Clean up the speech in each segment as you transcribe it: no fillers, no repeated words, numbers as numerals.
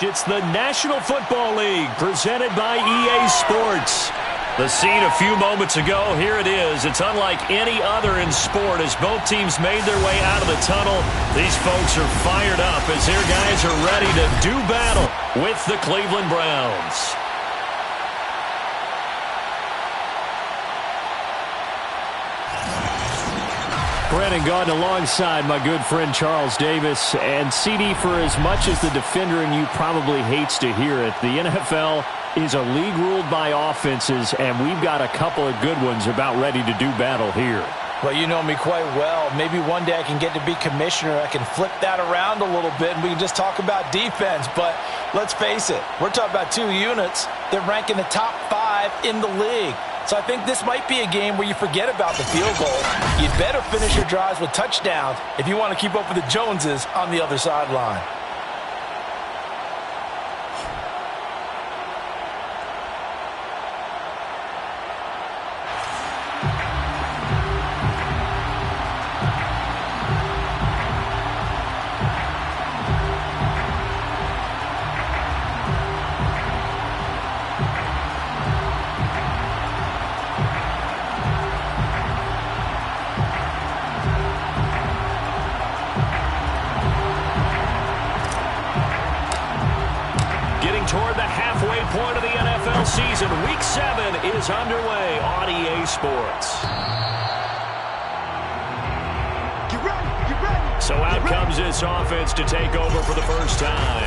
It's the National Football League presented by EA Sports. The scene a few moments ago, here it is. It's unlike any other in sport as both teams made their way out of the tunnel. These folks are fired up as their guys are ready to do battle with the Cleveland Browns. Brandon Gaudin alongside my good friend Charles Davis. And CD, for as much as the defender in you probably hates to hear it, the NFL is a league ruled by offenses, and we've got a couple of good ones about ready to do battle here. Well, you know me quite well. Maybe one day I can get to be commissioner. I can flip that around a little bit, and we can just talk about defense. But let's face it, we're talking about two units that rank in the top 5 in the league. So I think this might be a game where you forget about the field goal. You'd better finish your drives with touchdowns if you want to keep up with the Joneses on the other sideline. Toward the halfway point of the NFL season. Week 7 is underway on EA Sports. Get ready. So out comes this offense to take over for the first time.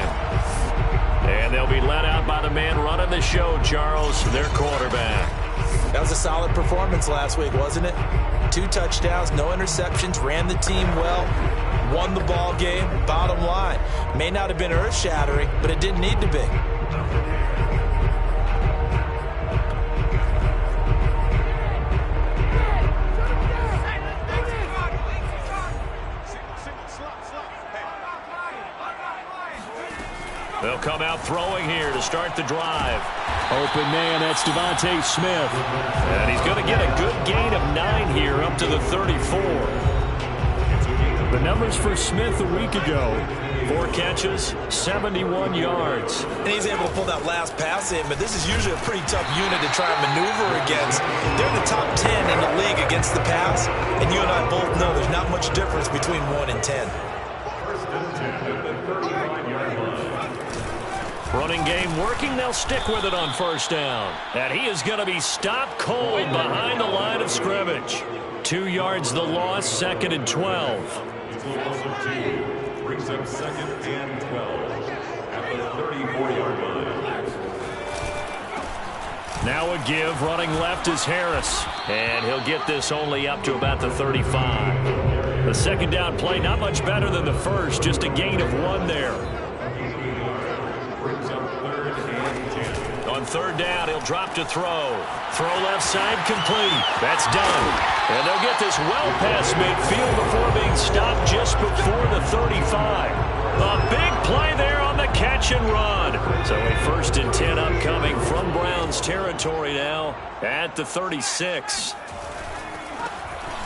And they'll be led out by the man running the show, Charles, their quarterback. That was a solid performance last week, wasn't it? 2 touchdowns, no interceptions, ran the team well, won the ball game. Bottom line, may not have been earth-shattering, but it didn't need to be. They'll come out throwing here to start the drive. Open man, that's Devontae Smith. And he's going to get a good gain of 9 here up to the 34. The numbers for Smith a week ago: 4 catches, 71 yards. And he's able to pull that last pass in, but this is usually a pretty tough unit to try and maneuver against. They're in the top 10 in the league against the pass, and you and I both know there's not much difference between 1 and 10. Running game working. They'll stick with it on first down. And he is going to be stopped cold behind the line of scrimmage. 2 yards the loss, 2nd and 12. Brings up 2nd and 12 at the 34-yard line. Now a give. Running left is Harris. And he'll get this only up to about the 35. The second down play not much better than the first. Just a gain of 1 there. On third down, he'll drop to throw. Throw left side, complete. That's done. And they'll get this well past midfield before being stopped just before the 35. A big play there on the catch and run. So a 1st and 10 upcoming from Browns territory now at the 36.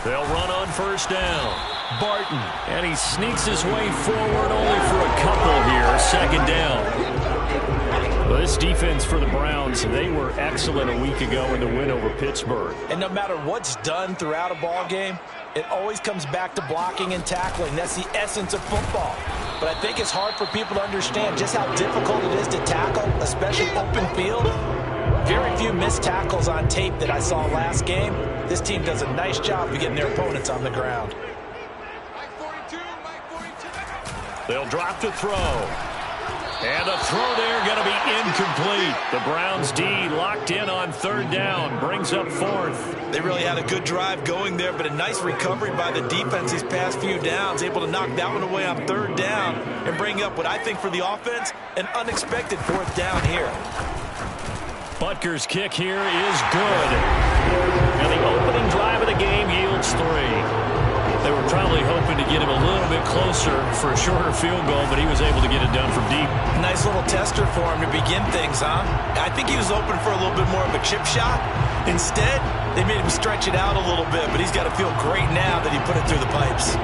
They'll run on first down. Barton, and he sneaks his way forward only for a couple here. 2nd down. Well, this defense for the Browns, they were excellent a week ago in the win over Pittsburgh. And no matter what's done throughout a ball game, it always comes back to blocking and tackling. That's the essence of football. But I think it's hard for people to understand just how difficult it is to tackle, especially open field. Very few missed tackles on tape that I saw last game. This team does a nice job of getting their opponents on the ground. They'll drop to throw. And the throw there going to be incomplete. The Browns D locked in on third down. Brings up 4th. They really had a good drive going there, but a nice recovery by the defense these past few downs. Able to knock that one away on third down and bring up what I think for the offense, an unexpected 4th down here. Butker's kick here is good. And the opening drive of the game yields 3. They were probably hoping to get him a little bit closer for a shorter field goal, but he was able to get it done from deep. Nice little tester for him to begin things, huh? I think he was open for a little bit more of a chip shot. Instead, they made him stretch it out a little bit, but he's got to feel great now that he put it through the pipes.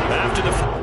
After the...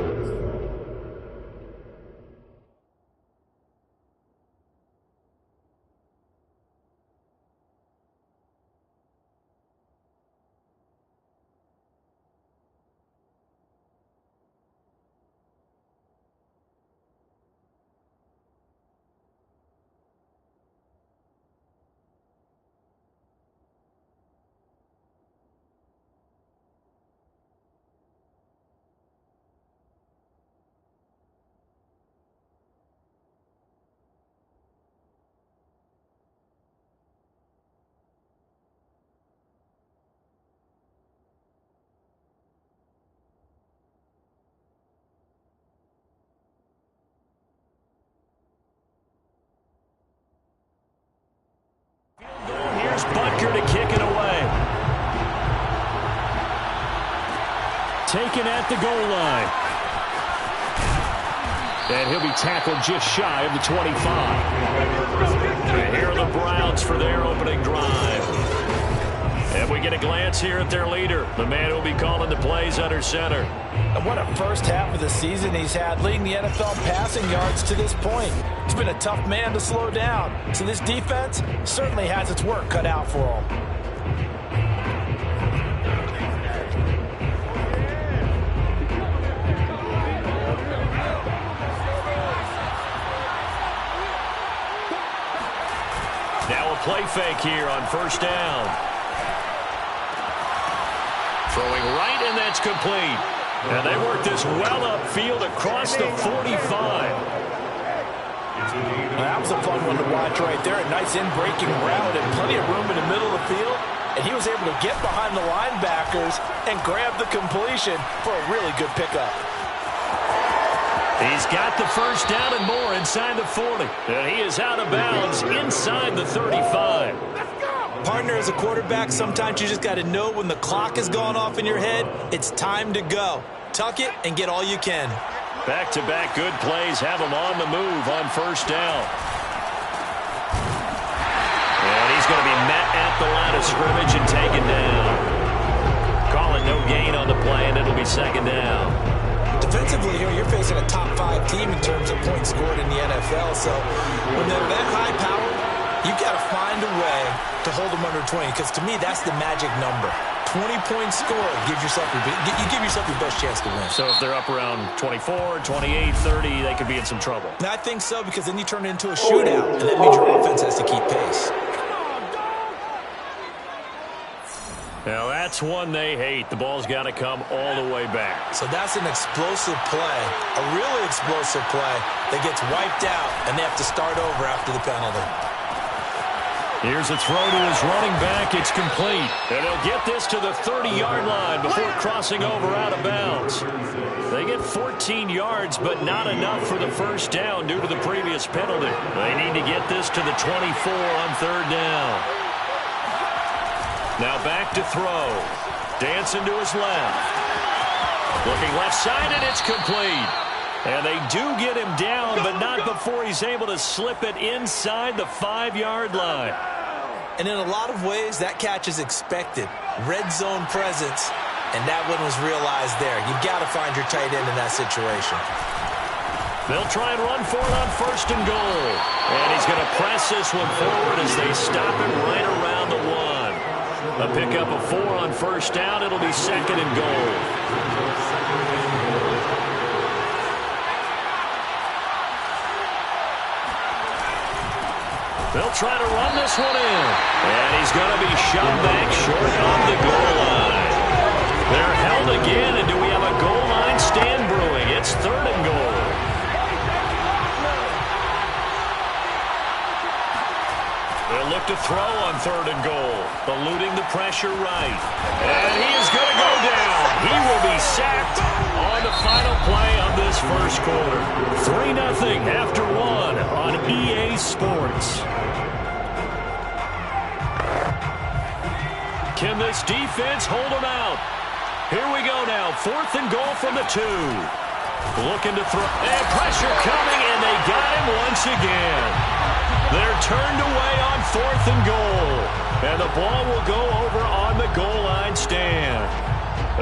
Here's Butker to kick it away. Taken at the goal line. And he'll be tackled just shy of the 25. And here are the Browns for their opening drive. And we get a glance here at their leader, the man who will be calling the plays under center. And what a first half of the season he's had, leading the NFL passing yards to this point. He's been a tough man to slow down. So this defense certainly has its work cut out for him. Now a play fake here on first down. Throwing right, and that's complete. And they work this well upfield across the 45. That was a fun one to watch right there. A nice in-breaking route and plenty of room in the middle of the field. And he was able to get behind the linebackers and grab the completion for a really good pickup. He's got the first down and more inside the 40. And he is out of bounds inside the 35. Partner, as a quarterback, sometimes you just got to know when the clock has gone off in your head, it's time to go. Tuck it and get all you can. Back-to-back good plays have him on the move on first down. And he's going to be met at the line of scrimmage and taken down. Calling no gain on the play, and it'll be second down. Defensively here, you're facing a top-5 team in terms of points scored in the NFL. So when they're that high-powered, you've got to find a way to hold them under 20, because to me, that's the magic number. 20 points scored, you give yourself your best chance to win. So if they're up around 24, 28, 30, they could be in some trouble. And I think so, because then you turn it into a shootout, and that means your offense has to keep pace. Now that's one they hate. The ball's got to come all the way back. So that's an explosive play, a really explosive play that gets wiped out, and they have to start over after the penalty. Here's a throw to his running back. It's complete. And he'll get this to the 30-yard line before crossing over out of bounds. They get 14 yards, but not enough for the first down due to the previous penalty. They need to get this to the 24 on third down. Now back to throw. Dancing to his left. Looking left side, and it's complete. And they do get him down, but not before he's able to slip it inside the 5-yard line. And in a lot of ways, that catch is expected. Red zone presence, and that one was realized there. You've got to find your tight end in that situation. They'll try and run for it on first and goal. And he's going to press this one forward as they stop it right around the 1. A pickup of 4 on first down. It'll be second and goal. They'll try to run this one in. And he's going to be shoved back short of the goal line. They're held again, and do we have a goal line stand brewing? It's third and goal. They'll look to throw on third and goal. Eluding the pressure right. And he is going to go down. He will be sacked on the final play of this first quarter. 3-0 after 1 on EA Sports. Can this defense hold them out? Here we go now. 4th and goal from the 2. Looking to throw. And pressure coming, and they got him once again. They're turned away on 4th and goal. And the ball will go over on the goal line stand.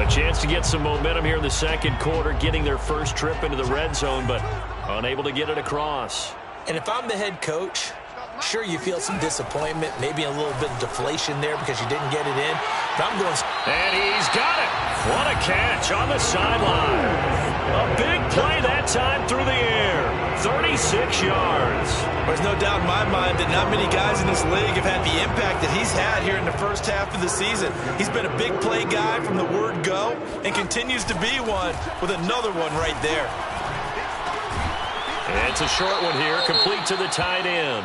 A chance to get some momentum here in the second quarter, getting their first trip into the red zone, but unable to get it across. And if I'm the head coach, sure, you feel some disappointment, maybe a little bit of deflation there because you didn't get it in. But I'm going. And he's got it. What a catch on the sideline. A big play that time through the air. 36 yards. There's no doubt in my mind that not many guys in this league have had the impact that he's had here in the first half of the season. He's been a big play guy from the word go and continues to be one with another one right there. And it's a short one here, complete to the tight end.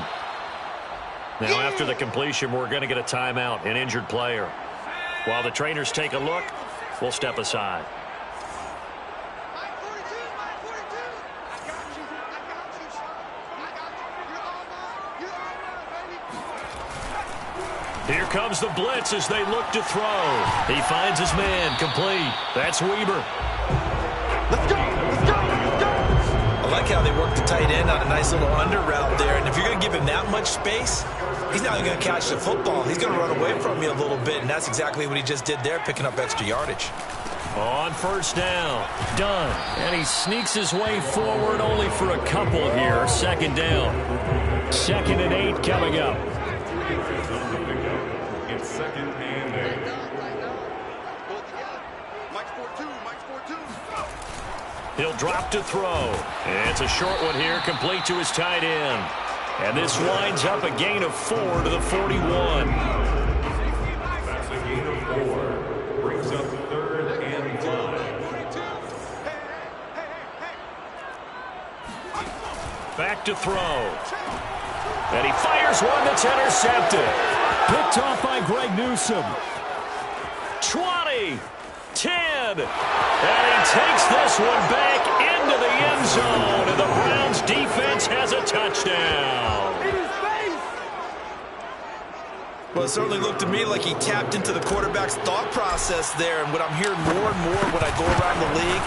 Now, after the completion, we're going to get a timeout, an injured player. While the trainers take a look, we'll step aside. Here comes the blitz as they look to throw. He finds his man, complete. That's Weber. Let's go! Let's go! Let's go! I like how they work the tight end on a nice little under route there. And if you're going to give him that much space, he's not going to catch the football. He's going to run away from you a little bit, and that's exactly what he just did there, picking up extra yardage. On first down, done. And he sneaks his way forward only for a couple here. Second down. 2nd and 8 coming up. It's 2nd and 8. He'll drop to throw. And it's a short one here, complete to his tight end. And this winds up a gain of 4 to the 41. That's a gain of 4. Brings up 3rd and 5. Back to throw. And he fires one that's intercepted. Picked off by Greg Newsome. 20. 10. And he takes this one back into the end zone. And the Browns defense has a touchdown. Well, it certainly looked to me like he tapped into the quarterback's thought process there. And what I'm hearing more and more when I go around the league,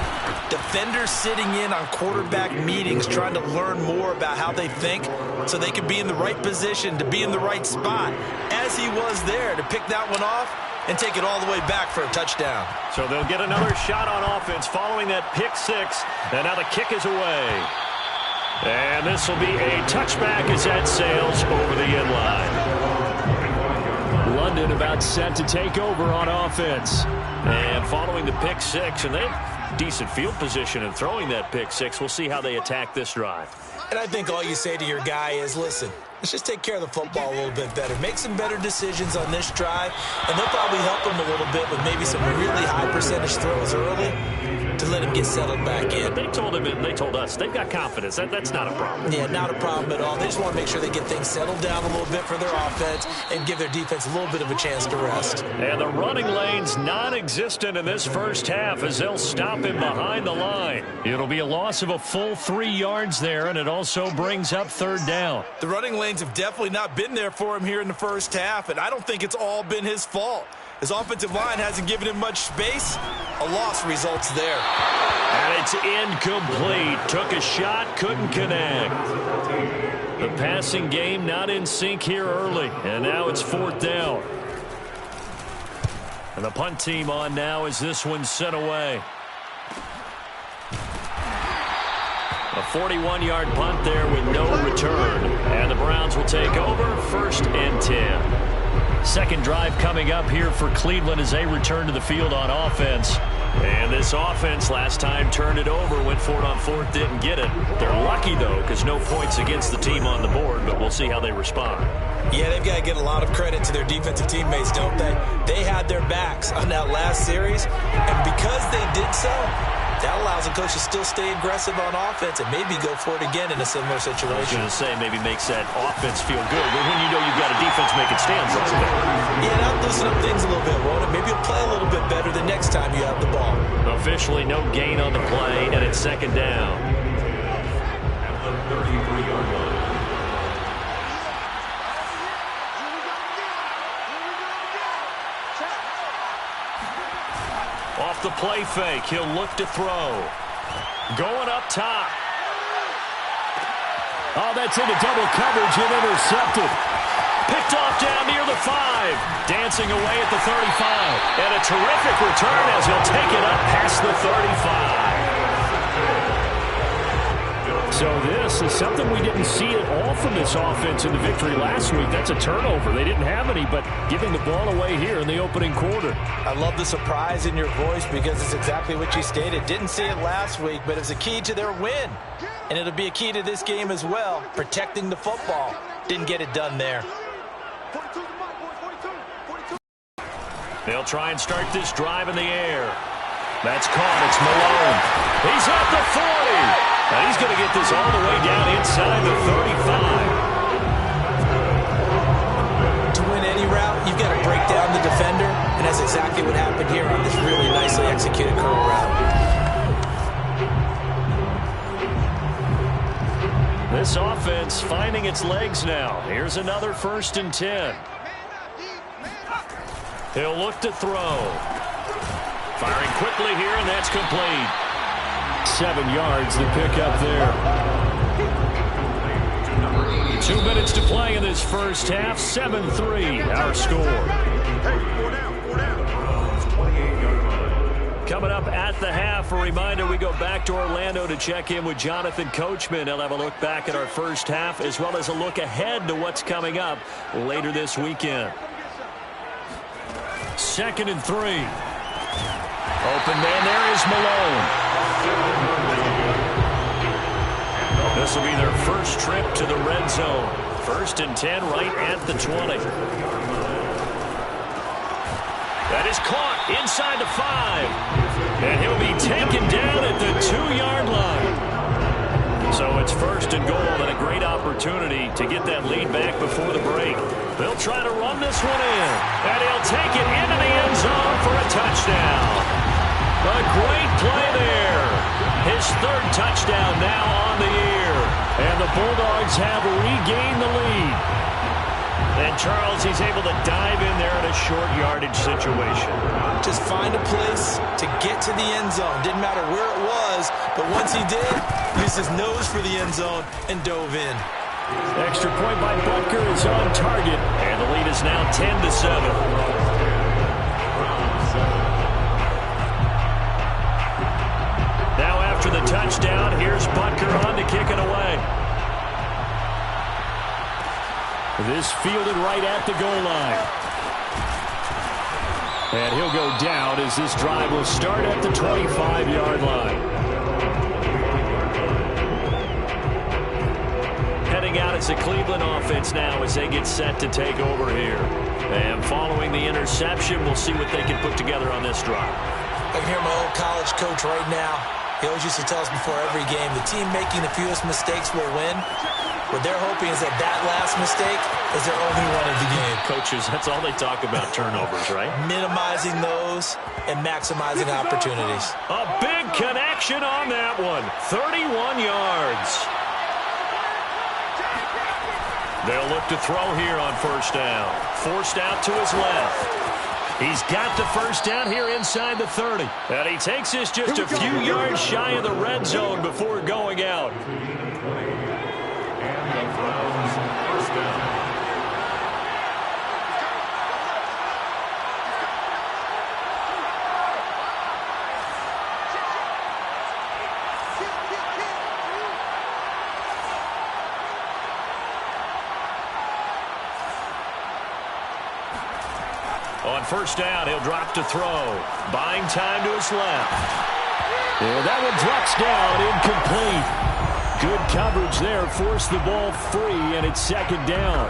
defenders sitting in on quarterback meetings trying to learn more about how they think so they can be in the right position, to be in the right spot, as he was there, to pick that one off and take it all the way back for a touchdown. So they'll get another shot on offense following that pick 6. And now the kick is away. And this will be a touchback as that sails over the end line. London about set to take over on offense. And following the pick 6, and they have decent field position in throwing that pick 6. We'll see how they attack this drive. And I think all you say to your guy is, listen, let's just take care of the football a little bit better. Make some better decisions on this drive, and they'll probably help him a little bit with maybe some really high percentage throws early to let him get settled back in. They told him and they told us they've got confidence. That's not a problem. Yeah, not a problem at all. They just want to make sure they get things settled down a little bit for their offense and give their defense a little bit of a chance to rest. And the running lane's non-existent in this first half as they'll stop him behind the line. It'll be a loss of a full 3 yards there, and it also brings up 3rd down. The running lanes have definitely not been there for him here in the first half, and I don't think it's all been his fault. His offensive line hasn't given him much space. A loss results there. And it's incomplete. Took a shot, couldn't connect. The passing game not in sync here early, and now it's 4th down. And the punt team on now as this one's sent away. A 41-yard punt there with no return. And the Browns will take over 1st and 10. Second drive coming up here for Cleveland as they return to the field on offense. And this offense last time turned it over, went for it on 4th, didn't get it. They're lucky, though, because no points against the team on the board, but we'll see how they respond. Yeah, they've got to get a lot of credit to their defensive teammates, don't they? They had their backs on that last series, and because they did so, that allows the coach to still stay aggressive on offense and maybe go for it again in a similar situation. I was going to say maybe makes that offense feel good, but when you know you've got a defense making stands, that's better. Yeah, that'll loosen up things a little bit, won't it? Maybe you'll play a little bit better the next time you have the ball. Officially no gain on the play, and it's 2nd down. At the 33-yard line. Off the play fake. He'll look to throw. Going up top. Oh, that's into double coverage and intercepted. Picked off down near the 5. Dancing away at the 35. And a terrific return as he'll take it up past the 35. So this is something we didn't see at all from this offense in the victory last week. That's a turnover. They didn't have any, but giving the ball away here in the opening quarter. I love the surprise in your voice because it's exactly what you stated. Didn't see it last week, but it's a key to their win. And it'll be a key to this game as well, protecting the football. Didn't get it done there. 42 the mic, boys, 42. They'll try and start this drive in the air. That's caught. It's Malone. He's at the 40. And he's going to get this all the way down inside the 35. To win any route, you've got to break down the defender, and that's exactly what happened here on this really nicely executed curl route. This offense finding its legs now. Here's another 1st and 10. He'll look to throw. Firing quickly here, and that's complete. 7 yards to pick up there. 2 minutes to play in this first half. 7-3, our score. Coming up at the half, a reminder, we go back to Orlando to check in with Jonathan Coachman. He'll have a look back at our first half as well as a look ahead to what's coming up later this weekend. 2nd and 3. Open man there is Malone. This will be their first trip to the red zone. 1st and 10 right at the 20. That is caught inside the 5. And he'll be taken down at the 2-yard line. So it's 1st and goal and a great opportunity to get that lead back before the break. They'll try to run this one in. And he'll take it into the end zone for a touchdown. A great play there. His 3rd touchdown now on the year. And the Bulldogs have regained the lead. And Charles, he's able to dive in there in a short yardage situation. Just find a place to get to the end zone. Didn't matter where it was, but once he did, used his nose for the end zone and dove in. Extra point by Butker is on target. And the lead is now 10-7. After the touchdown, here's Butker on to kick it away. This fielded right at the goal line. And he'll go down as this drive will start at the 25-yard line. Heading out as the Cleveland offense now as they get set to take over here. And following the interception, we'll see what they can put together on this drive. I can hear my old college coach right now. He always used to tell us before every game, the team making the fewest mistakes will win. What they're hoping is that that last mistake is their only one of the game. Coaches, that's all they talk about, turnovers, right? Minimizing those and maximizing opportunities. A big connection on that one. 31 yards. They'll look to throw here on 1st down. Forced out to his left. He's got the 1st down here inside the 30. And he takes this just a few yards shy of the red zone before going out. On 1st down, he'll drop to throw. Buying time to his left. And that one drops down, incomplete. Good coverage there, forced the ball free, and it's 2nd down.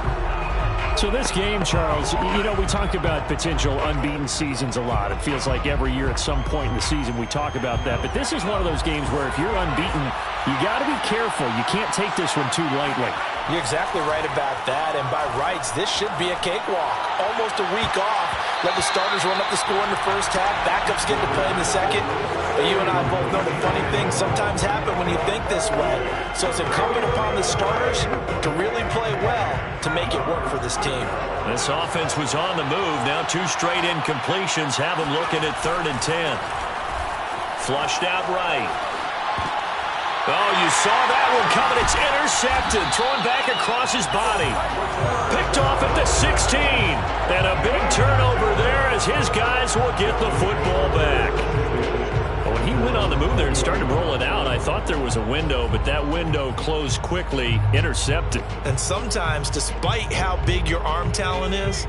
So this game, Charles, you know, we talk about potential unbeaten seasons a lot. It feels like every year at some point in the season we talk about that. But this is one of those games where if you're unbeaten, you got to be careful. You can't take this one too lightly. You're exactly right about that. And by rights, this should be a cakewalk. Almost a week off. Let the starters run up the score in the first half. Backups get to play in the second. But you and I both know the funny things sometimes happen when you think this way. So it's incumbent upon the starters to really play well to make it work for this team. This offense was on the move. Now 2 straight incompletions have them looking at 3rd and 10. Flushed out right. Oh, you saw that one coming. It's intercepted. Thrown back across his body. Picked off at the 16. And a big turnover there as his guys will get the football back. When he went on the move there and started to roll it out, I thought there was a window, but that window closed quickly, intercepted. And sometimes, despite how big your arm talent is,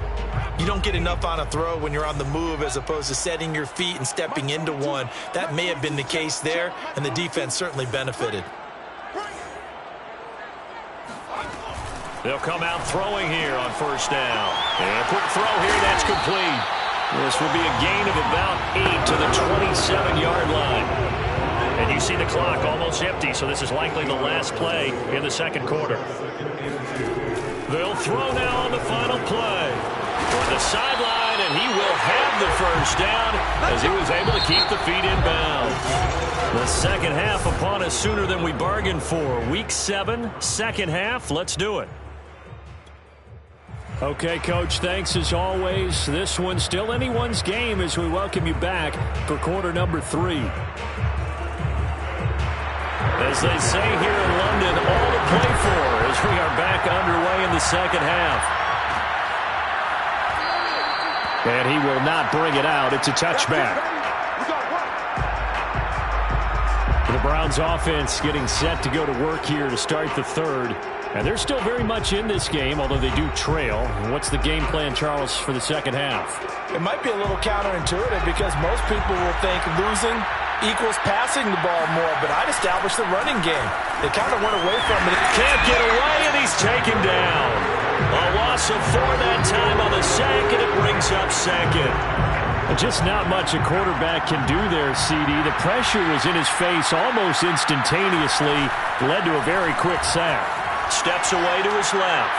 you don't get enough on a throw when you're on the move as opposed to setting your feet and stepping into one. That may have been the case there, and the defense certainly benefited. They'll come out throwing here on first down. And a quick throw here, that's complete. This will be a gain of about 8 to the 27-yard line. And you see the clock almost empty, so this is likely the last play in the second quarter. They'll throw now on the final play. On the sideline, and he will have the first down as he was able to keep the feet in bounds. The second half upon us sooner than we bargained for. Week 7, second half. Let's do it. Okay, Coach, thanks as always. This one's still anyone's game as we welcome you back for quarter number 3. As they say here in London, all to play for as we are back underway in the second half. And he will not bring it out. It's a touchback. The Browns offense getting set to go to work here to start the third. And they're still very much in this game, although they do trail. What's the game plan, Charles, for the second half? It might be a little counterintuitive because most people will think losing equals passing the ball more, but I'd establish the running game. They kind of went away from it. Can't get away, and he's taken down. A loss of 4 that time on the sack, and it brings up second. Just not much a quarterback can do there, CD. The pressure was in his face almost instantaneously, led to a very quick sack. Steps away to his left.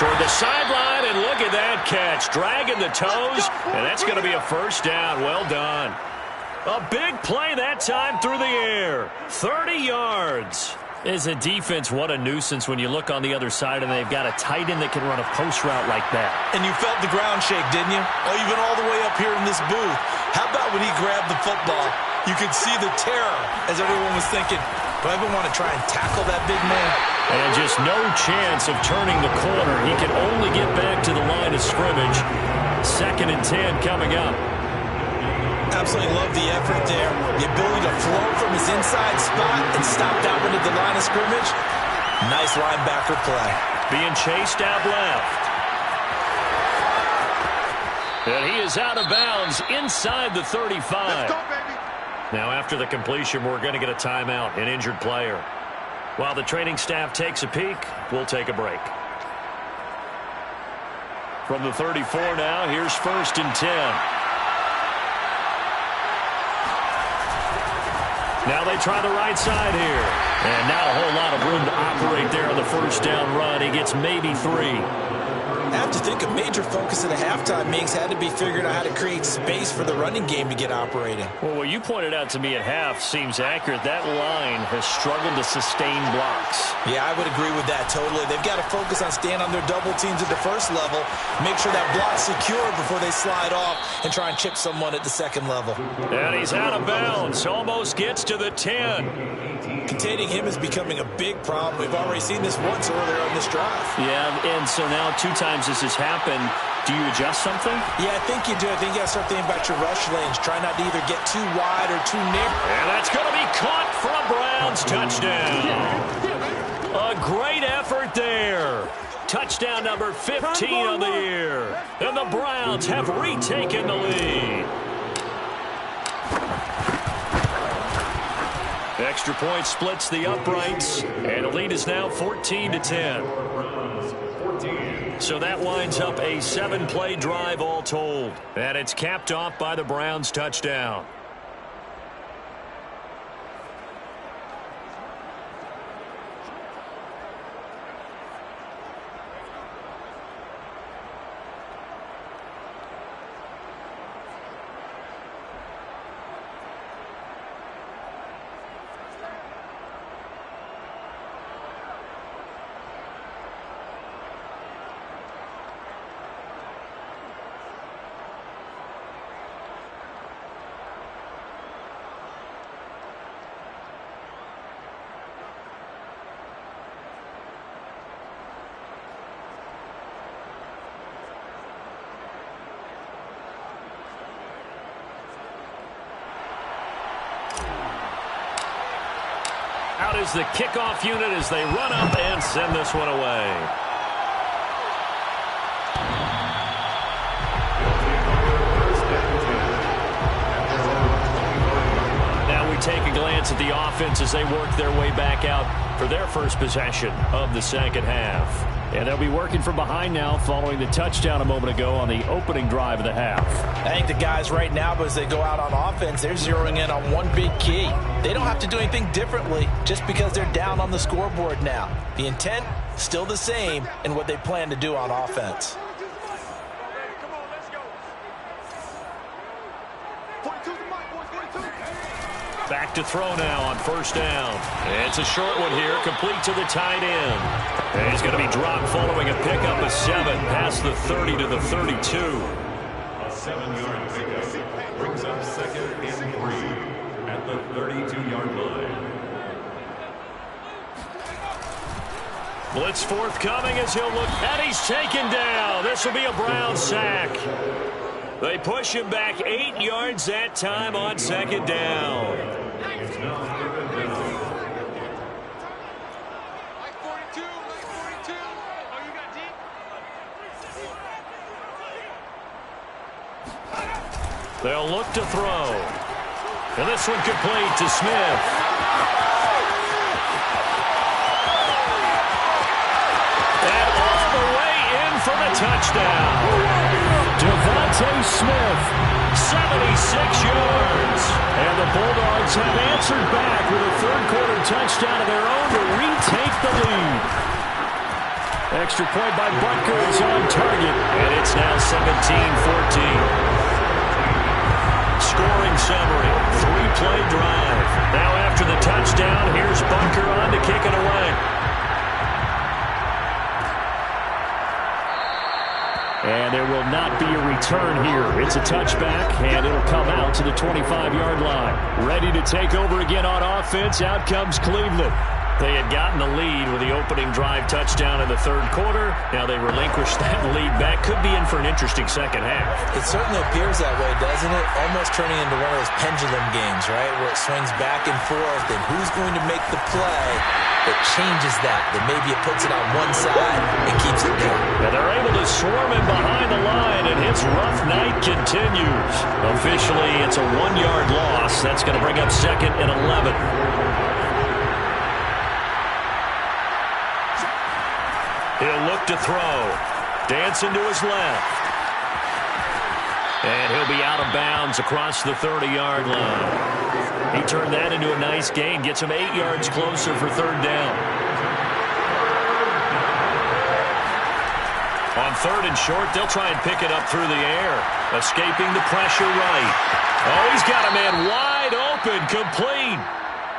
Toward the sideline, and look at that catch. Dragging the toes, and that's going to be a first down. Well done. A big play that time through the air. 30 yards. As a defense, what a nuisance when you look on the other side and they've got a tight end that can run a post route like that. And you felt the ground shake, didn't you? Oh, even all the way up here in this booth. How about when he grabbed the football? You could see the terror as everyone was thinking, do I even want to try and tackle that big man? And just no chance of turning the corner. He can only get back to the line of scrimmage. 2nd and 10 coming up. Absolutely love the effort there. The ability to float from his inside spot and stop down into the line of scrimmage. Nice linebacker play. Being chased out left. And he is out of bounds inside the 35. Let's go, baby. Now after the completion, we're going to get a timeout, an injured player. While the training staff takes a peek, we'll take a break. From the 34 now, here's 1st and 10. Now they try the right side here. And not a whole lot of room to operate there on the first down run. He gets maybe 3. I have to think a major focus of the halftime meetings had to be figuring out how to create space for the running game to get operating. Well, what you pointed out to me at half seems accurate. That line has struggled to sustain blocks. Yeah, I would agree with that totally. They've got to focus on staying on their double teams at the first level, make sure that block's secure before they slide off and try and chip someone at the second level. And he's out of bounds. Almost gets to the 10. Containing him is becoming a big problem. We've already seen this once earlier on this drive. Yeah, and so now 2 times this has happened. Do you adjust something? Yeah, I think you do. I think you got to start thinking about your rush lanes. Try not to either get too wide or too narrow. And that's going to be caught for a Browns touchdown. A great effort there. Touchdown number 15 on the year. And the Browns have retaken the lead. Extra point splits the uprights, and the lead is now 14-10. So that winds up a 7-play drive all told. And it's capped off by the Browns touchdown. out as the kickoff unit as they run up and send this one away. Now we take a glance at the offense as they work their way back out for their first possession of the second half. And they'll be working from behind now following the touchdown a moment ago on the opening drive of the half. I think the guys right now, as they go out on offense, they're zeroing in on one big key. They don't have to do anything differently just because they're down on the scoreboard now. The intent, still the same in what they plan to do on offense. Come on, let's go. 42 the mic, boys, 42. Back to throw now on first down. It's a short one here, complete to the tight end. And he's going to be dropped following a pickup of 7 past the 30 to the 32. A 7-yard pickup brings up 2nd and 3 at the 32-yard line. Blitz forthcoming as he'll look, and he's taken down. This will be a Brown sack. They push him back 8 yards that time on second down. It's now 3rd and down. Like 42, like 42. Oh, you got deep? They'll look to throw. And this one complete to Smith. And all the way in for the touchdown. Devontae Smith, 76 yards. And the Bulldogs have answered back with a third-quarter touchdown of their own to retake the lead. Extra point by Butker is on target, and it's now 17-14. Scoring summary, 3-play drive. Now after the touchdown, here's Butker on to kick it away. And there will not be a return here. It's a touchback, and it'll come out to the 25-yard line. Ready to take over again on offense. Out comes Cleveland. They had gotten the lead with the opening drive touchdown in the third quarter. Now they relinquished that lead back. Could be in for an interesting second half. It certainly appears that way, doesn't it? Almost turning into one of those pendulum games, right? Where it swings back and forth, and who's going to make the play that changes that maybe it puts it on one side and keeps it going. Now they're able to swarm him behind the line, and his rough night continues. Officially, it's a 1-yard loss. That's going to bring up 2nd and 11. He'll look to throw. Dancing to his left. And he'll be out of bounds across the 30-yard line. He turned that into a nice gain. Gets him 8 yards closer for third down. On third and short, they'll try and pick it up through the air. Escaping the pressure right. Oh, he's got a man wide open, complete.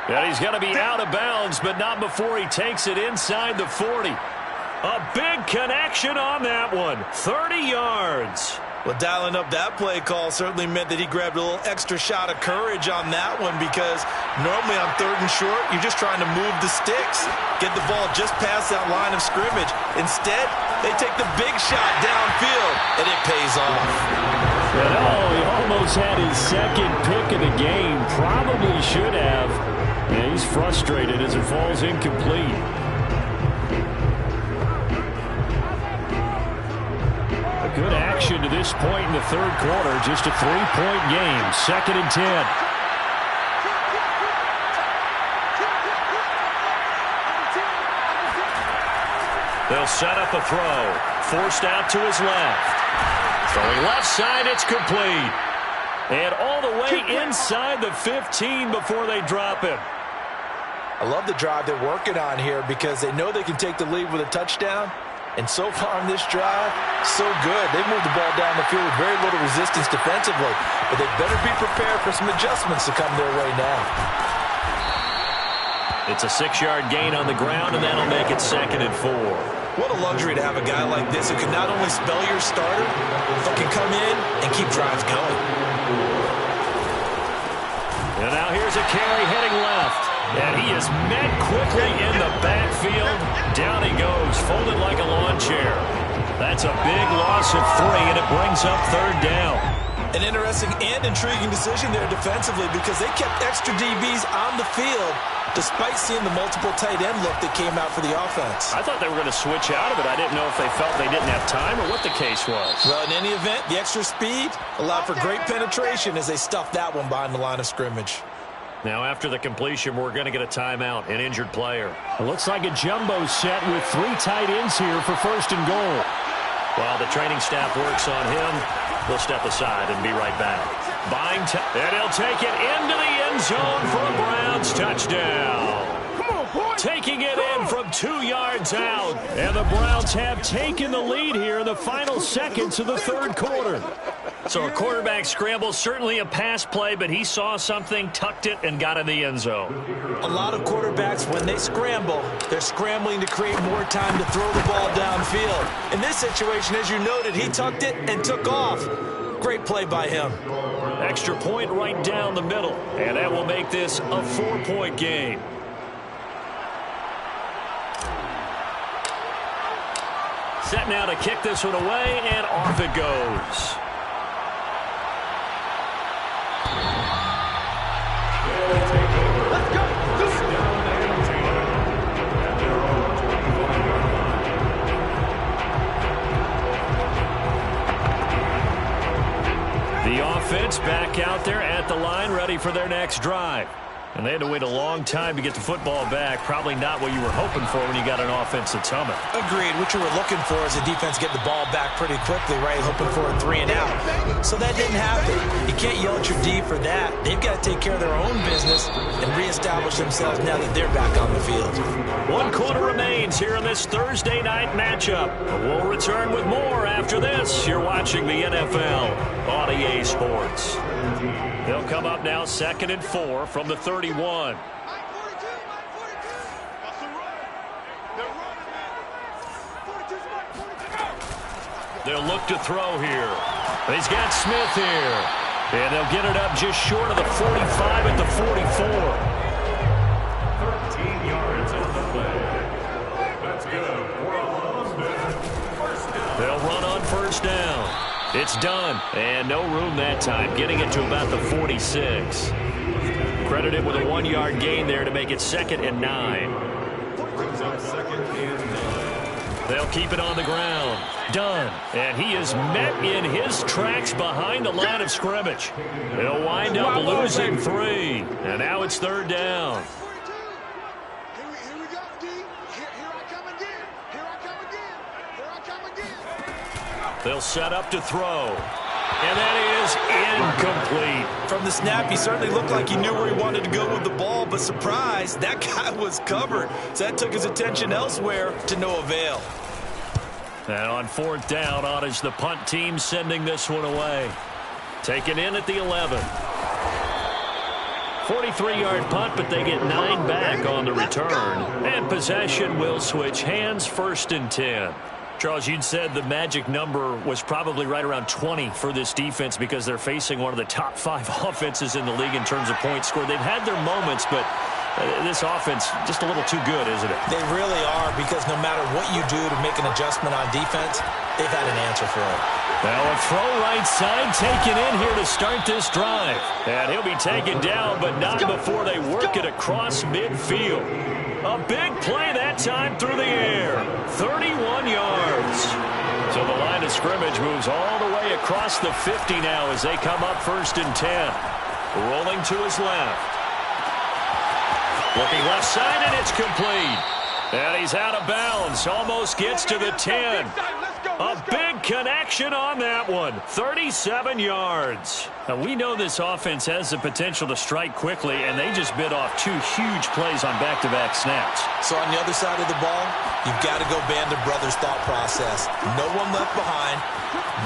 And he's going to be out of bounds, but not before he takes it inside the 40. A big connection on that one. 30 yards. Well, dialing up that play call certainly meant that he grabbed a little extra shot of courage on that one, because normally on third and short, you're just trying to move the sticks, get the ball just past that line of scrimmage. Instead, they take the big shot downfield, and it pays off. And he almost had his second pick of the game. Probably should have. Yeah, he's frustrated as it falls incomplete. Good action to this point in the third quarter. Just a 3-point game. 2nd and 10. They'll set up a throw. Forced out to his left. Throwing left side, it's complete. And all the way inside the 15 before they drop him. I love the drive they're working on here, because they know they can take the lead with a touchdown. And so far in this drive, so good. They moved the ball down the field with very little resistance defensively. But they better be prepared for some adjustments to come their way now. It's a 6-yard gain on the ground, and that'll make it 2nd and 4. What a luxury to have a guy like this who can not only spell your starter, but can come in and keep drives going. And now here's a carry heading left. And he is met quickly in the backfield. Down he goes, folded like a lawn chair. That's a big loss of 3, and it brings up third down. An interesting and intriguing decision there defensively because they kept extra DBs on the field despite seeing the multiple tight end look that came out for the offense. I thought they were going to switch out of it. I didn't know if they felt they didn't have time or what the case was. Well, in any event, the extra speed allowed for great penetration as they stuffed that one behind the line of scrimmage. Now, after the completion, we're going to get a timeout, an injured player. It looks like a jumbo set with 3 tight ends here for 1st and goal. While the training staff works on him, we'll step aside and be right back. And he'll take it into the end zone for a Browns touchdown. Taking it in from 2 yards out. And the Browns have taken the lead here in the final seconds of the 3rd quarter. So a quarterback scramble, certainly a pass play, but he saw something, tucked it, and got in the end zone. A lot of quarterbacks, when they scramble, they're scrambling to create more time to throw the ball downfield. In this situation, as you noted, he tucked it and took off. Great play by him. Extra point right down the middle, and that will make this a 4-point game. Set now to kick this one away, and off it goes. The offense back out there at the line, ready for their next drive. And they had to wait a long time to get the football back. Probably not what you were hoping for when you got an offense that's humming. Agreed. What you were looking for is the defense get the ball back pretty quickly, right? Hoping for a 3 and out. So that didn't happen. You can't yell at your D for that. They've got to take care of their own business and reestablish themselves now that they're back on the field. 1 quarter remains here in this Thursday night matchup. We'll return with more after this. You're watching the NFL on EA Sports. They'll come up now 2nd and 4 from the 31. They'll look to throw here. He's got Smith here. And they'll get it up just short of the 45 at the 44. 13 yards on the play. That's good. They'll run on 1st down. It's done, and no room that time, getting it to about the 46. Credited with a 1-yard gain there to make it 2nd and 9. They'll keep it on the ground. Done, and he is met in his tracks behind the line of scrimmage. They'll wind up losing 3, and now it's 3rd down. Here we go, D. Here I come again. Here I come again. Here I come again. They'll set up to throw. And that is incomplete. From the snap, he certainly looked like he knew where he wanted to go with the ball, but surprise, that guy was covered. So that took his attention elsewhere to no avail. And on 4th down, on is the punt team sending this one away. Taken in at the 11. 43-yard punt, but they get 9 back on the return. And possession will switch hands, 1st and 10. Charles, you'd said the magic number was probably right around 20 for this defense because they're facing one of the top 5 offenses in the league in terms of points scored. They've had their moments, but this offense just a little too good, isn't it? They really are, because no matter what you do to make an adjustment on defense, they've had an answer for it. Now a throw right side taken in here to start this drive. And he'll be taken down, but not before they work it across midfield. A big play that time through the air. 31 yards. So the line of scrimmage moves all the way across the 50 now as they come up 1st and 10. Rolling to his left. Looking left side, and it's complete. And he's out of bounds. Almost gets to the 10. A big connection on that one. 37 yards. Now, we know this offense has the potential to strike quickly, and they just bit off 2 huge plays on back-to-back snaps. So on the other side of the ball, you've got to go band of brothers thought process. No one left behind,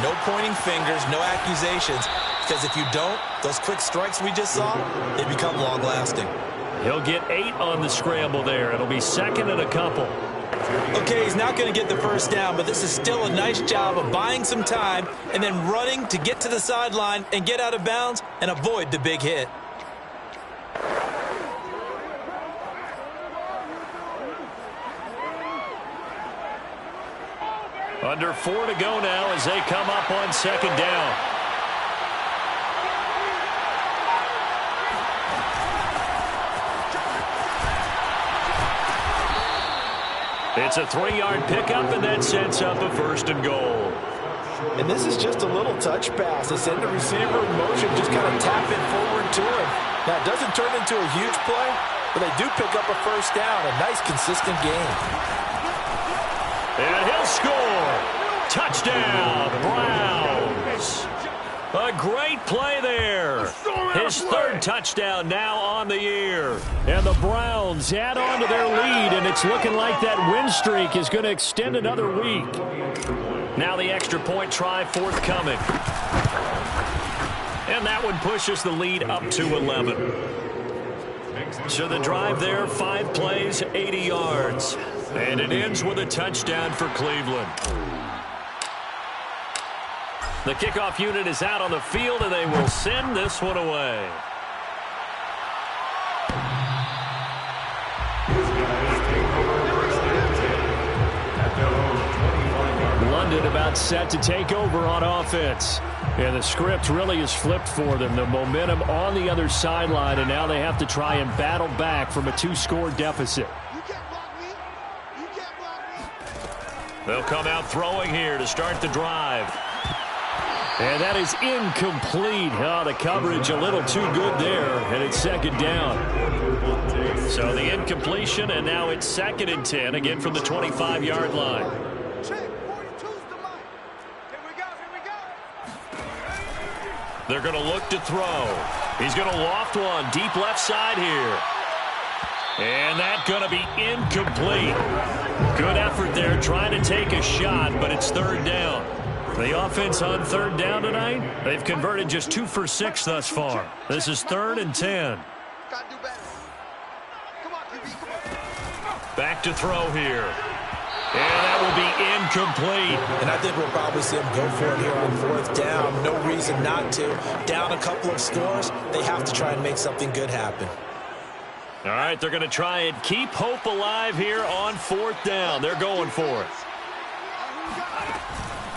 no pointing fingers, no accusations, because if you don't, those quick strikes we just saw, they become long-lasting. He'll get 8 on the scramble there. It'll be 2nd and a couple. Okay, he's not going to get the 1st down, but this is still a nice job of buying some time and then running to get to the sideline and get out of bounds and avoid the big hit. Under 4 to go now as they come up on 2nd down. It's a 3-yard pickup, and that sets up a 1st and goal. And this is just a little touch pass. They send the receiver in motion, just kind of tap it forward to him. Now, it doesn't turn into a huge play, but they do pick up a 1st down. A nice, consistent game. And he'll score. Touchdown, Browns. A great play there. His 3rd touchdown now on the year. And the Browns add on to their lead, and it's looking like that win streak is going to extend another week. Now the extra point try forthcoming. And that one pushes the lead up to 11. So the drive there, 5 plays, 80 yards. And it ends with a touchdown for Cleveland. The kickoff unit is out on the field, and they will send this one away. London about set to take over on offense. And the script really is flipped for them. The momentum on the other sideline, and now they have to try and battle back from a 2-score deficit. You can't block me. You can't block me. They'll come out throwing here to start the drive. And that is incomplete. Oh, the coverage a little too good there, and it's 2nd down. So the incompletion, and now it's 2nd and 10, again from the 25-yard line. Check. 42's the line. Here we go. Here we go. They're going to look to throw. He's going to loft one deep left side here. And that's going to be incomplete. Good effort there trying to take a shot, but it's 3rd down. The offense on 3rd down tonight, they've converted just 2 for 6 thus far. This is 3rd and 10. Got to do better. Come on, QB. Come on. Back to throw here. And that will be incomplete. And I think we'll probably see them go for it here on 4th down. No reason not to. Down a couple of scores, they have to try and make something good happen. All right, they're going to try and keep hope alive here on 4th down. They're going for it.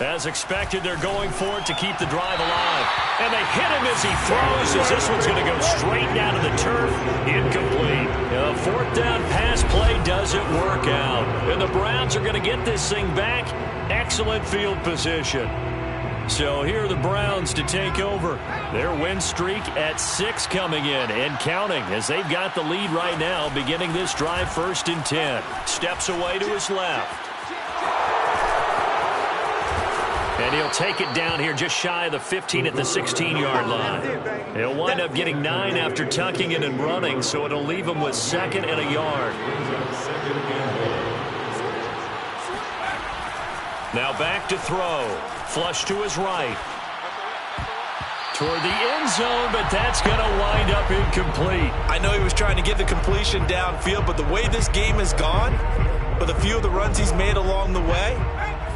As expected, they're going for it to keep the drive alive. And they hit him as he throws, as this one's going to go straight down to the turf. Incomplete. A 4th down pass play doesn't work out. And the Browns are going to get this thing back. Excellent field position. So here are the Browns to take over. Their win streak at 6 coming in and counting, as they've got the lead right now, beginning this drive 1st and 10. Steps away to his left. And he'll take it down here just shy of the 15 at the 16-yard line. He'll wind up getting 9 after tucking it and running, so it'll leave him with 2nd and a yard. Now back to throw. Flush to his right. Toward the end zone, but that's going to wind up incomplete. I know he was trying to get the completion downfield, but the way this game has gone, with a few of the runs he's made along the way,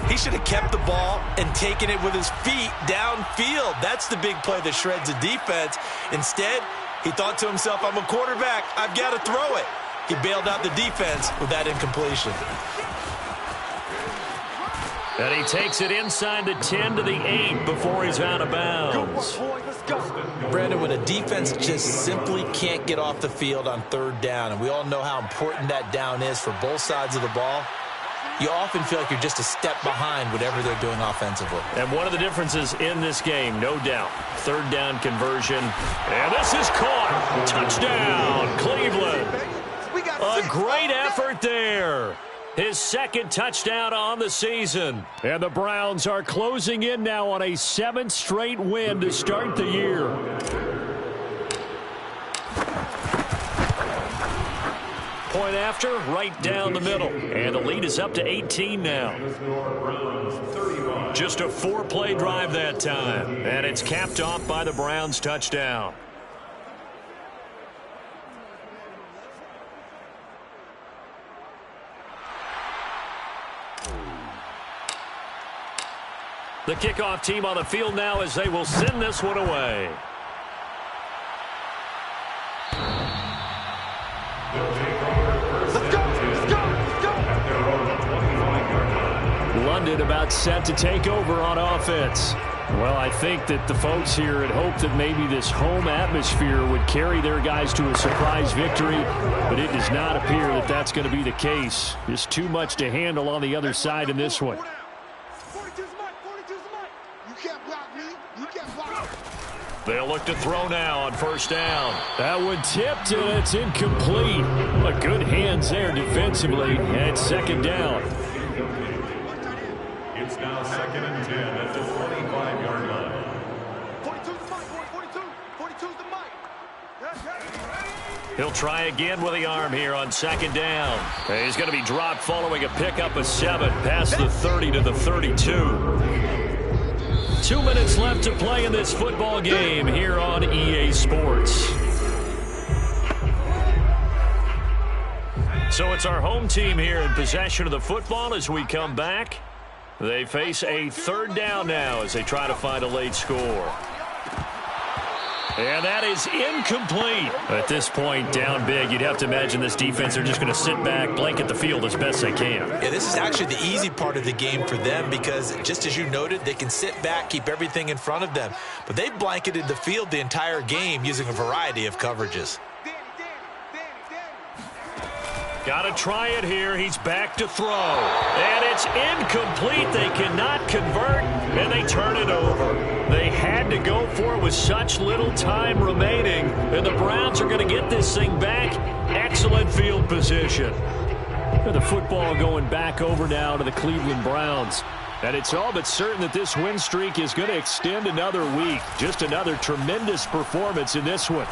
he should have kept the ball and taken it with his feet downfield. That's the big play that shreds the defense. Instead, he thought to himself, I'm a quarterback. I've got to throw it. He bailed out the defense with that incompletion. And he takes it inside the 10 to the 8 before he's out of bounds. Brandon, when a defense just simply can't get off the field on 3rd down, and we all know how important that down is for both sides of the ball, you often feel like you're just a step behind whatever they're doing offensively. And one of the differences in this game, no doubt, 3rd down conversion. And this is caught. Touchdown, Cleveland. A great effort there. His 2nd touchdown on the season. And the Browns are closing in now on a 7th straight win to start the year. Point after, right down the middle. And the lead is up to 18 now. Just a 4-play drive that time. And it's capped off by the Browns touchdown. The kickoff team on the field now as they will send this one away. Let's go. Let's go. Let's go. London London about set to take over on offense. Well, I think that the folks here had hoped that maybe this home atmosphere would carry their guys to a surprise victory, but it does not appear that that's going to be the case. Just too much to handle on the other side in this one. 42's mine. 42's mine. You can't block me. You can't block me. They'll look to throw now on first down. That one tipped, and it's incomplete. But good hands there defensively, and it's second down. It's now 2nd and 10 at the 25-yard line. 42's mine. 42. 42's the mic. He'll try again with the arm here on second down. He's going to be dropped following a pickup of 7 past the 30 to the 32. 2 minutes left to play in this football game here on EA Sports. So it's our home team here in possession of the football as we come back. They face a third down now as they try to find a late score. And that is incomplete. At this point, down big, you'd have to imagine this defense, they're just going to sit back, blanket the field as best they can. Yeah, this is actually the easy part of the game for them because, just as you noted, they can sit back, keep everything in front of them. But they've blanketed the field the entire game using a variety of coverages. Got to try it here. He's back to throw. And it's incomplete. They cannot convert, and they turn it over. They had to go for it with such little time remaining, and the Browns are going to get this thing back. Excellent field position. And the football going back over now to the Cleveland Browns. And it's all but certain that this win streak is going to extend another week. Just another tremendous performance in this one.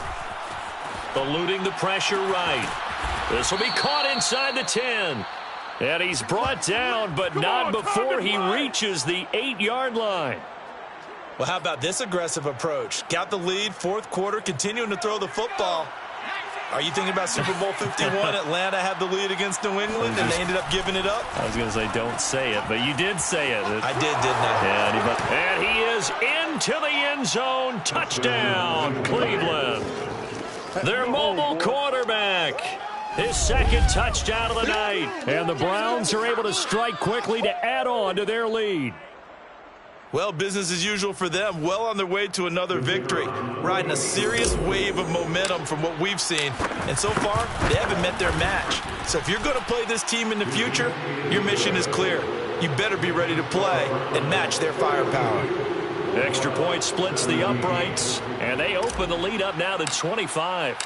Eluding the pressure right. This will be caught inside the 10. And he's brought down, but not before he reaches the 8-yard line. Well, how about this aggressive approach? Got the lead, fourth quarter, continuing to throw the football. Are you thinking about Super Bowl 51? Atlanta had the lead against New England, and they ended up giving it up? I was going to say don't say it, but you did say it. I did, didn't I? And he is into the end zone. Touchdown, Cleveland. Their mobile quarterback. His second touchdown of the night. And the Browns are able to strike quickly to add on to their lead. Well, business as usual for them. Well on their way to another victory. Riding a serious wave of momentum from what we've seen. And so far, they haven't met their match. So if you're going to play this team in the future, your mission is clear. You better be ready to play and match their firepower. Extra point splits the uprights. And they open the lead up now to 25.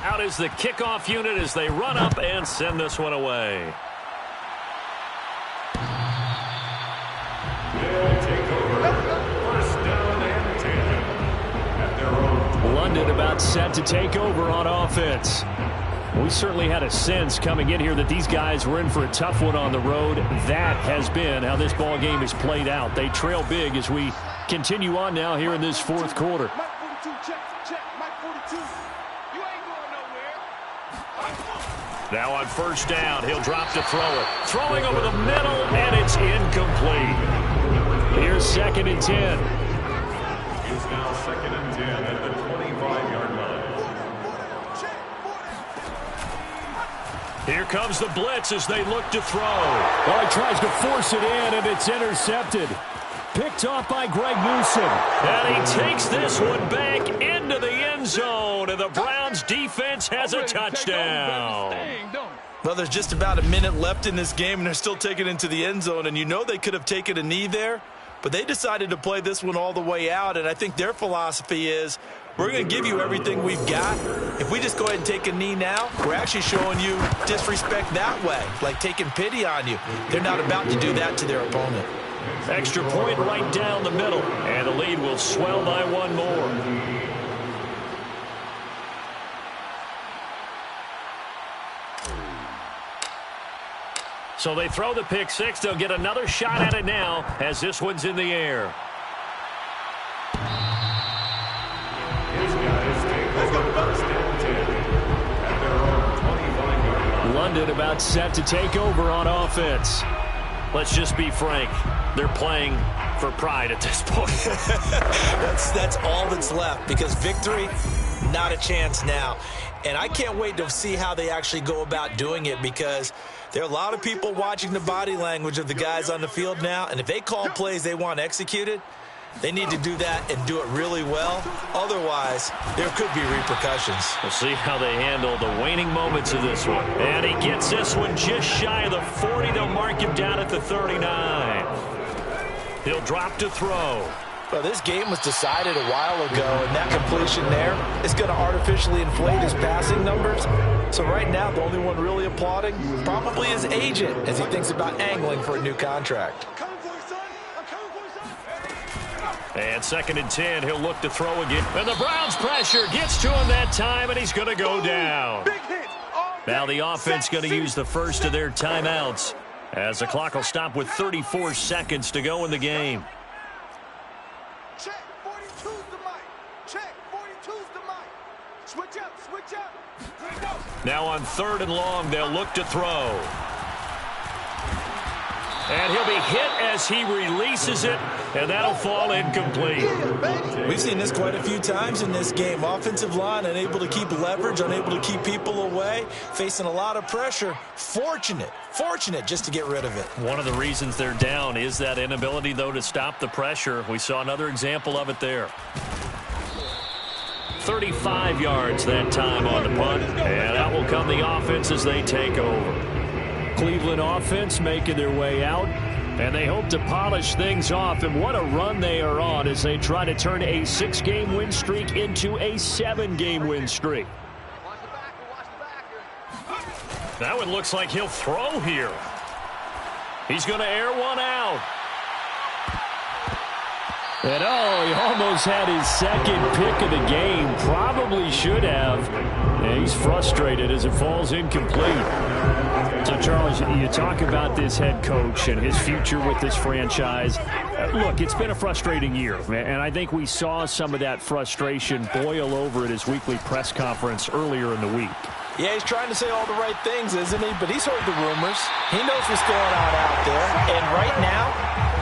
Out is the kickoff unit as they run up and send this one away. They'll take over. First down and 10 at their own. London about set to take over on offense. We certainly had a sense coming in here that these guys were in for a tough one on the road. That has been how this ball game is played out. They trail big as we continue on now here in this fourth quarter. Mike 42, check. Mike 42. You ain't going nowhere. Now on first down, he'll drop to throw it. Throwing over the middle, and it's incomplete. Here's 2nd and 10. It's now 2nd and 10 at the 25-yard line. Here comes the blitz as they look to throw. Well, he tries to force it in, and it's intercepted. Picked off by Greg Newsom. And he takes this one back into the end zone, and the Browns defense has a touchdown. Well, there's just about a minute left in this game, and they're still taking it into the end zone. And you know they could have taken a knee there, but they decided to play this one all the way out. And I think their philosophy is, we're going to give you everything we've got. If we just go ahead and take a knee now, we're actually showing you disrespect that way, like taking pity on you. They're not about to do that to their opponent. Extra point right down the middle, and the lead will swell by one more. So they throw the pick six. They'll get another shot at it now as this one's in the air. His guys take over first and 10 at their own 25-yard line. London about set to take over on offense. Let's just be frank. They're playing for pride at this point. That's all that's left, because victory, not a chance now. And I can't wait to see how they actually go about doing it, because There are a lot of people watching the body language of the guys on the field now, and if they call plays they want executed, they need to do that and do it really well. Otherwise, there could be repercussions. We'll see how they handle the waning moments of this one. And he gets this one just shy of the 40. They'll mark him down at the 39. He'll drop to throw. Well, this game was decided a while ago, and that completion there is going to artificially inflate his passing numbers. So right now, the only one really applauding probably his agent as he thinks about angling for a new contract. And 2nd and 10, he'll look to throw again. And the Browns' pressure gets to him that time, and he's going to go down. Now the offense going to use the first of their timeouts as the clock will stop with 34 seconds to go in the game. Check, 42's the mic. Check, 42's the mic. Switch up, switch up. Now on 3rd and long, they'll look to throw. And he'll be hit as he releases it, and that'll fall incomplete. We've seen this quite a few times in this game. Offensive line unable to keep leverage, unable to keep people away, facing a lot of pressure. Fortunate just to get rid of it. One of the reasons they're down is that inability, though, to stop the pressure. We saw another example of it there. 35 yards that time on the punt, and that will come the offense as they take over. Cleveland offense making their way out, and they hope to polish things off. And what a run they are on as they try to turn a 6-game win streak into a 7-game win streak. That one looks like he'll throw here. He's going to air one out. And he almost had his 2nd pick of the game. Probably should have. And he's frustrated as it falls incomplete. So, Charles, you talk about this head coach and his future with this franchise. Look, it's been a frustrating year, and I think we saw some of that frustration boil over at his weekly press conference earlier in the week. Yeah, he's trying to say all the right things, isn't he? But he's heard the rumors. He knows what's going on out there. And right now,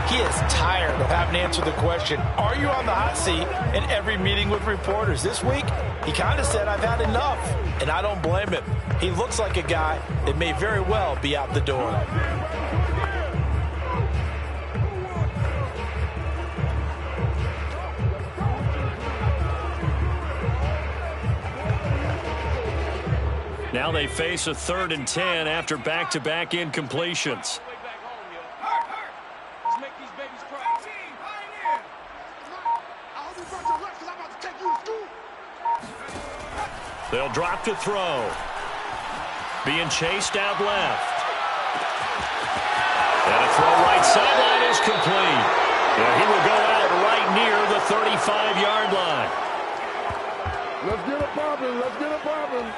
he is tired of having to answer the question, are you on the hot seat, in every meeting with reporters. This week, he kind of said, I've had enough. And I don't blame him. He looks like a guy that may very well be out the door. Now they face a 3rd and 10 after back-to-back incompletions. They'll drop to throw. Being chased out left. And a throw right sideline is complete. And he will go out right near the 35-yard line. Let's get it popping. Let's get it popping.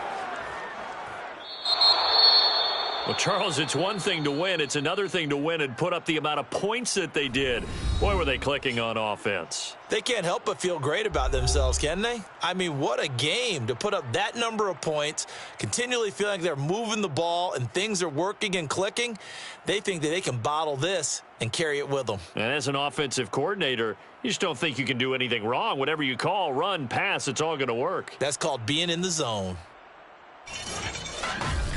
Well, Charles, it's one thing to win. It's another thing to win and put up the amount of points that they did. Boy, were they clicking on offense. They can't help but feel great about themselves, can they? I mean, what a game to put up that number of points, continually feeling like they're moving the ball and things are working and clicking. They think that they can bottle this and carry it with them. And as an offensive coordinator, you just don't think you can do anything wrong. Whatever you call, run, pass, it's all going to work. That's called being in the zone.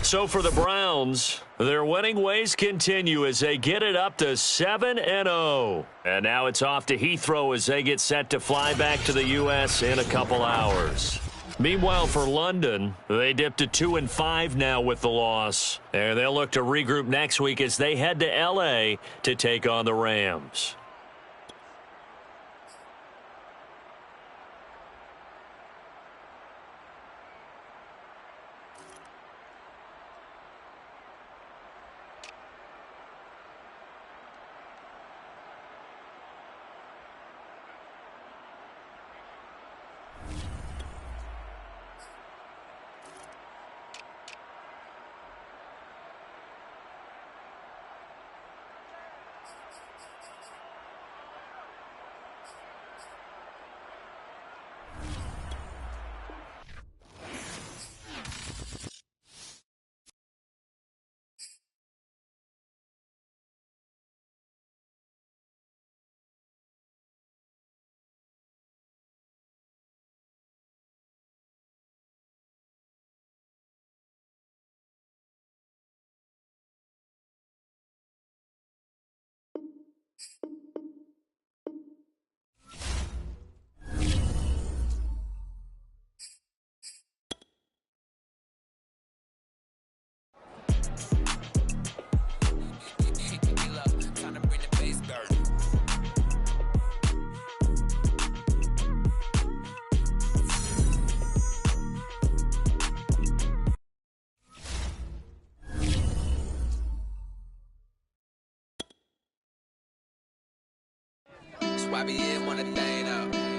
So for the Browns, their winning ways continue as they get it up to 7-0. And now it's off to Heathrow as they get set to fly back to the U.S. in a couple hours. Meanwhile, for London, they dipped to 2-5 now with the loss. And they'll look to regroup next week as they head to L.A. to take on the Rams. YBN want a thing up.